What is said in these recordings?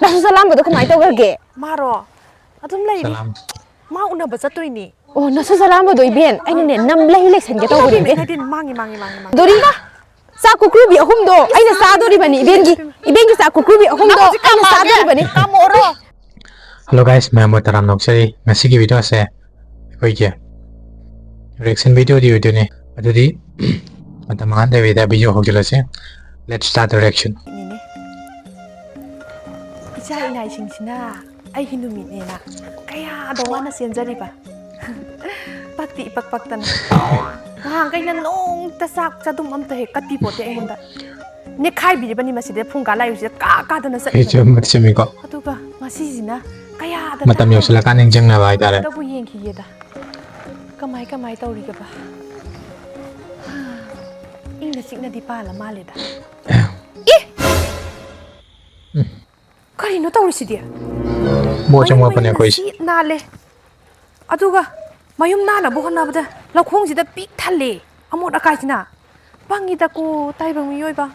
나도 살람보다 그만 또 그게 말어 아좀 레이디 마 오늘 뭐 잤더니 나도 살람보다 이벤 아니네 남레일레 생겼다 우리 이벤 망이 도리가 싸고 그룹이 홈도 아이나 싸도리바니 이벤기 싸고 그룹이 홈도 아이나 싸도리바니 까먹어 Hello guys, मैं मोहम्मद राम नौकरी ngasi की वीडियो से कोई क्या रिएक्शन वीडियो ने अदुदी मतलब मानते हुए दा वीडियो हो गया से let's start the reaction इचा Inai सिंसिना आई हिंदू मीनेना कया दवाना सेंजरीबा पक्ति पक्तना हाँ कहीं नोंग तसाक चदुम अम्ता है कत्ती पोते ऐंगोंदा ने खाई बिरिबनी मसिदे फुंगा लायुसे का दना स जो मत को अतुगा मसिजिना कया दा मतलब योसला का निंजंग ना भाई तारे तबु येंखियेदा कमाई तौरिगबा इंगना सिगना दिपाला मालेदा ए करिनो तौरिसिदे मोचंग वापने कोई नाले अतुगा mayum nana bukan nabda lakhong sida pik thale amot akaisina bangida ko taibang miyoi ba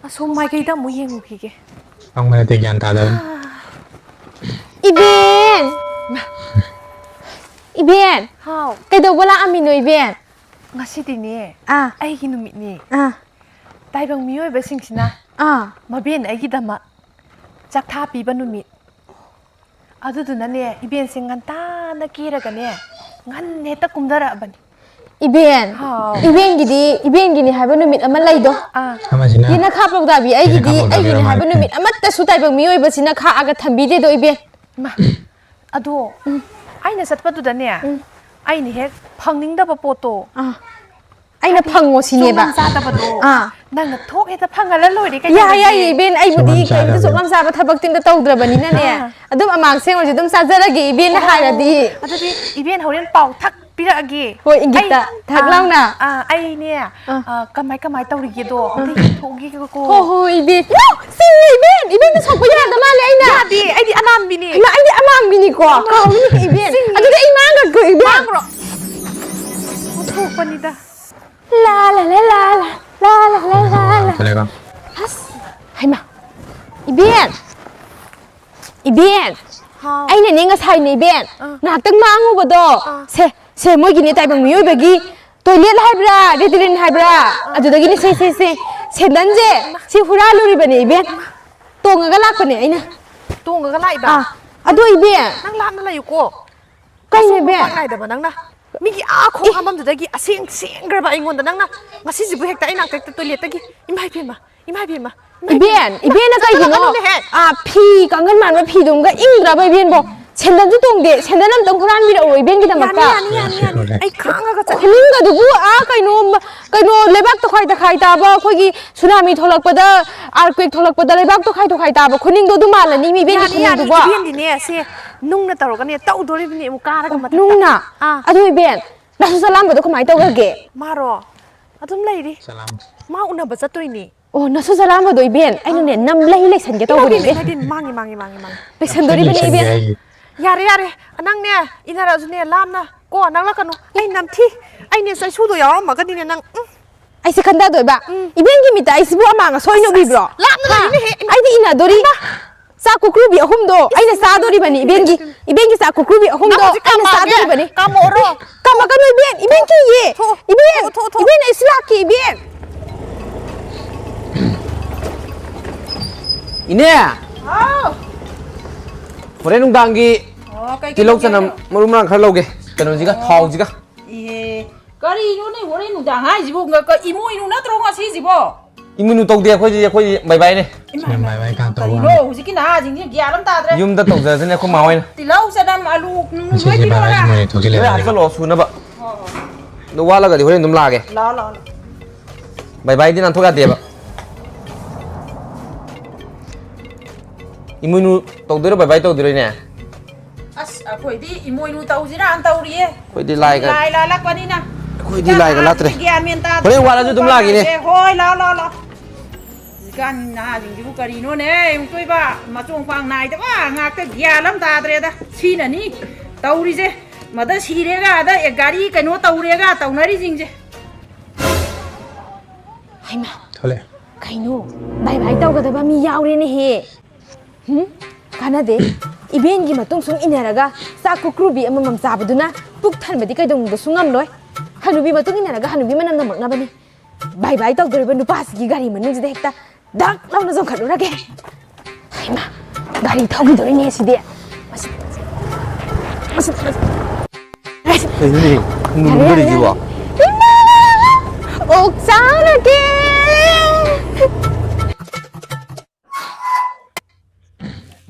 asom mai kai da muyeng ukige ang mana te gyan ta da Eben how kay daw wala amino Eben ngasi dini ai gi numit ni taibang miyoi ba singsina maben ai gi dama chak tha pi ba numit aduduna ne Eben singanta na kira gane ngan ne ta kumdara bani Eben gini haba numit ama laido amasina gina kha pok da bi ai gini haba numit ama ta su tai bang mioi ba sina kha aga thambi de do Eben ma ado aina satpa du da ne ai ni hek phangning da ba poto aina phango sine ba sa ta ba do nang na thok he ta phangala loi de kai ya Eben ai budi kai ta sokam sa ba thabak tin da tawdra bani na ne adum amang seng oi dum sa jara ge Eben ha ra di adudi Eben horen pau thak pira age hoi ingita thak law na ai ne kamai tawri ge do ati thogi ko ho Eben sing Eben ta sok pa ya da ma le aina adi ai di anam bini ma ai di amang bini ko ka ni Eben adudi ai mang ga ko Eben ro thok pani da la चलेगा has hai ma Eben aina ne nga sai ne Eben na tang mangu ba do se moi gi ne tai bang mioi ba gi toilet haibra redrin haibra adu da gi ne se dan je si hura luri ba ne Eben tonga ga lak pa ne aina tonga ga lai ba adu Eben nang lam na la yu ko kai ne Eben lai da ba nang na migi a khong amam da gi aseng gra ba ingon da nang na ngasi ji bu hekta ina tek toilet ta gi imai phe ma Eben na kai gi no phi kangan man ba phi dum ga ingdra ba Eben bo sendan ju tong de sendan nam tong khuran mi ro Eben gi da mak ka ai khang ga cha khling ga du bu kai no lebak to khai ta ba khoi gi tsunami tholak pa da earthquake tholak pa da lebak to khai ta ba khuning do du mal ni mi Eben gi du ba Eben di ne se nung na taro ka ne tau dori ni mu ka ra ka mata nung na adu Eben na su salam ba do khamai to ga ge maro adum lai ri salam ma una ba zatoi ni na su salam ba do Eben ai ne nam lai san ge to go ni Eben mangi le san dori ba ni Eben yare anang ne inara ju ne lam na ko nang la kanu ai nam thi ai ne sai su do yaw ma ka ni ne nang ai se khanda do ba Eben gi mi ta ai sibu ama nga soi no bi bro lam na ni he ai di ina dori sa kukru bi ahum do ai na sa dori bani Eben gi sa kukru bi ahum do ai na sa dori bani ka mo ro ka ma ka no Eben ki ye Eben isla ki Eben Ini ya? Horen nung dangi kilok sanam marumrang khar loge kanon jiga thau jiga kari no ne horen nung dang hai jibo nga ka Emoinu na tro nga si jibo Emoinu tog de khoi bai bai ne bai kan to kari no hujiki na jing ji gya lam ta dre yum da tog da ne ko mawai na tilau sadam alu nung से जे बारा मोने तो चले ya ka lo su na ba do wala ga di horen dum lage la bai bai din an thoga de ba Emoinu tog de bai bai tog de ne as akoi di Emoinu tau jira an tau ri khoi di lai ga lai lak pani na khoi di lai ga latre gya men ta horen wala ju dum lage ne hoi la kan na jing jibu kari no ne yung toi ba ma chong pang nai ta ba ngak ta gya lam ta dre da si na ni tau ri je ma da si re ga da e gari kai no tau re ga tau na ri jing je hai ma थोले Kaino, bye tau kada ba mi yaure ne he. Kanade, Eben gi matung sung inaraga, sa kukrubi amamam sabaduna, puk than badi kai dong sungam loy. Hanubi matung inaraga hanubi manam namak na bani. Bye tau dore ba nupas gi gari manung jide hekta, dak launa zong khadurage. Haima, gari thau gi dore ne side. Ini, beri jiwa. Oksana ke.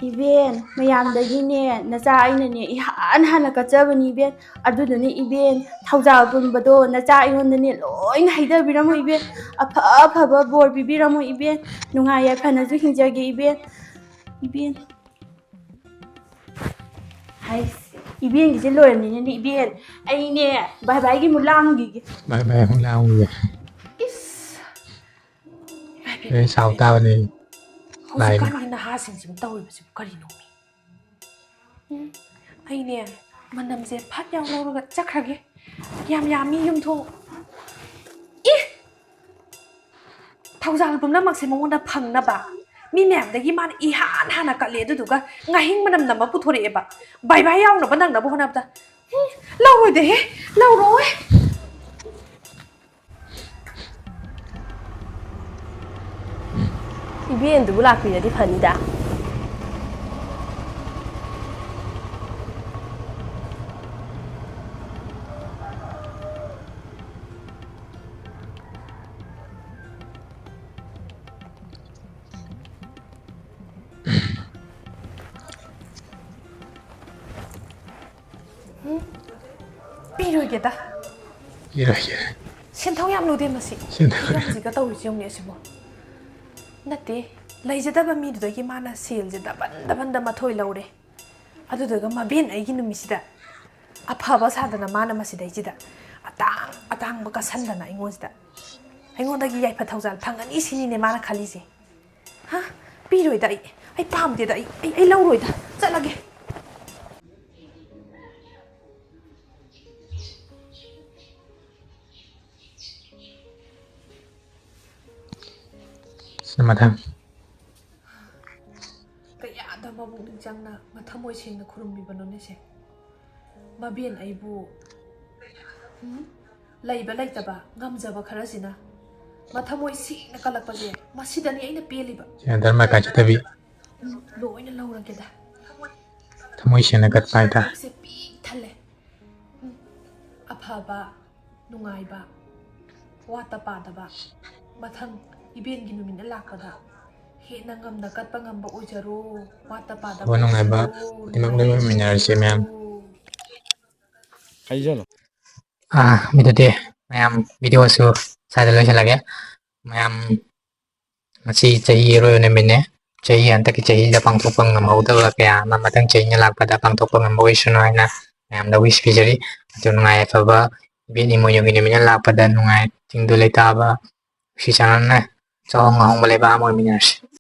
Eben, mayamdagine nacha ainane ihan hana kachabani Eben adudune Eben thauja bunbado nacha aingondane loin haidabiramo Eben afa bor bibiramo Eben nungai yafanaju hinjage Eben hai Eben gise loyani ne Eben aine bye gi mulangi Bye không lao gì. Cái sao tao này lại Hꯧꯖꯤꯛꯀꯥꯟꯒꯤ ꯅꯍꯥꯁꯤꯡꯁꯤꯕꯨ ꯇꯧꯔꯤꯕꯁꯤꯕꯨ ꯀꯔꯤꯅꯣ ꯑꯩꯅꯦ ꯃꯅꯝꯁꯦ ꯐꯠ ꯌꯥꯎ ꯂꯧꯔꯒ ꯆꯠꯈ꯭ꯔꯒꯦ ꯌꯥꯝ ꯌꯥꯝꯃꯤ ꯌꯨꯝꯊꯣꯡ ꯊꯧꯖꯥꯜ ꯄꯨꯝꯅꯃꯛꯁꯦ ꯃꯉꯣꯟꯗ ꯐꯪꯅꯕ ꯃꯤ ꯃꯌꯥꯝꯗꯒꯤ ꯃꯥꯅ 이한 하나 ꯀꯠꯂꯦ ꯑꯗꯨꯗꯨꯒ ꯉꯥꯍꯤꯡ ꯃꯅꯝ ꯅꯝꯕ ꯄꯨꯊꯣꯔꯛꯑꯦꯕ ꯕꯥꯏ ꯌꯥꯎꯅꯕ ꯅꯪꯅꯕ ꯍꯣꯠꯅꯕꯗ ꯂꯧꯔꯣꯏꯗꯦꯍꯦ ꯂꯧꯔꯣꯏ Eben du lakpiradi fanida. ꯄꯤꯔꯣꯏꯒꯦꯗ 이렇게 ꯁꯦꯟꯊꯧ ꯌꯥꯝ ꯂꯨꯗꯦ ꯃꯁꯤ ꯌꯥꯝꯁꯤꯒ ꯇꯧꯔꯤꯁꯤ ꯌꯦꯡꯅꯦ ꯑꯁꯤꯕꯣ ꯅꯠꯇꯦ ꯂꯩꯖꯗꯕ ꯃꯤꯗꯨꯗꯒꯤ ꯃꯥꯅ ꯁꯦꯜꯁꯦ ꯗꯕꯟꯗ ꯃꯊꯣꯏ ꯂꯧꯔꯦ ꯑꯗꯨꯗꯨꯒ ꯃꯕꯦꯟ ꯑꯩꯒꯤ ꯅꯨꯃꯤꯠꯁꯤꯗ ꯑꯐꯕ ꯁꯥꯗꯅ ꯃꯥꯅ ꯃꯁꯤꯗꯩꯁꯤꯗ ꯑꯇꯥꯡꯕ ꯀꯁꯟꯗꯅ ꯑꯩꯉꯣꯟꯗꯒꯤ ꯌꯥꯏꯐ ꯊꯧꯖꯥꯜ ꯐꯪꯒꯅꯤ ꯁꯤꯅꯤꯅꯦ ꯃꯥꯅ ꯈꯜꯂꯤꯁꯦ ꯍꯥ ꯄꯤꯔꯣꯏꯗ ꯑꯩ ꯄꯥꯝꯗꯦꯗ ꯑꯩ ꯂꯧꯔꯣꯏꯗ ꯆꯠꯂꯒꯦ Selamat ꯀꯌꯥꯗ ꯃꯕꯨꯛꯅꯤꯡ ꯆꯪꯅ ꯃꯊꯃꯣꯏ ꯁꯦꯡꯅ ꯈꯨꯔꯨꯝꯕꯤꯕꯅꯣꯅꯦꯁꯦ ꯃꯕꯦꯟ ꯑꯩꯕꯨ ꯂꯩꯕ ꯂꯩꯇꯕ ꯉꯝꯖꯕ ꯈꯔꯁꯤꯅ ꯃꯊꯃꯣꯏ ꯁꯦꯡꯅ ꯀꯜꯂꯛꯄꯁꯦ ꯃꯁꯤꯗꯅꯤ ꯑꯩꯅ ꯄꯦꯜꯂꯤꯕ Dharma kaca tabi ꯂꯣꯏꯅ ꯂꯧꯔꯒꯦꯗ thamoi sena kat paita ꯄꯨꯛꯁꯦ ꯄꯤꯛ ꯊꯜꯂꯦ ꯑꯐꯕ ꯅꯨꯡꯉꯥꯏꯕ ꯋꯥꯠꯇ ꯄꯥꯗꯕ ꯃꯊꯪ 이벤ꯒꯤ ꯅꯨꯃꯤꯠꯅ ꯂꯥꯛꯄꯗ ꯍꯦꯟꯅ ꯉꯝꯅ ꯀꯠꯄ ꯉꯝꯕ ꯑꯣꯏꯖꯔꯣ ꯋꯥꯠꯇ ꯄꯥꯗꯕ Bo nung ba dimang lego minerasi ma'am Kaijalo. Midode ma'am video su sa dalo sa lagi ma'am masi chahi ro ne mine chahi anta ki chahi da pangthokpang ngam da kaya ma matang chahi na lakpada pangthokpang ngam boi suno na ma'am da wish pijari to nungai fa ba bini mo yung mine lakpada nungai tingdo leta ba si chanan na chong ngong bale ba mo minerasi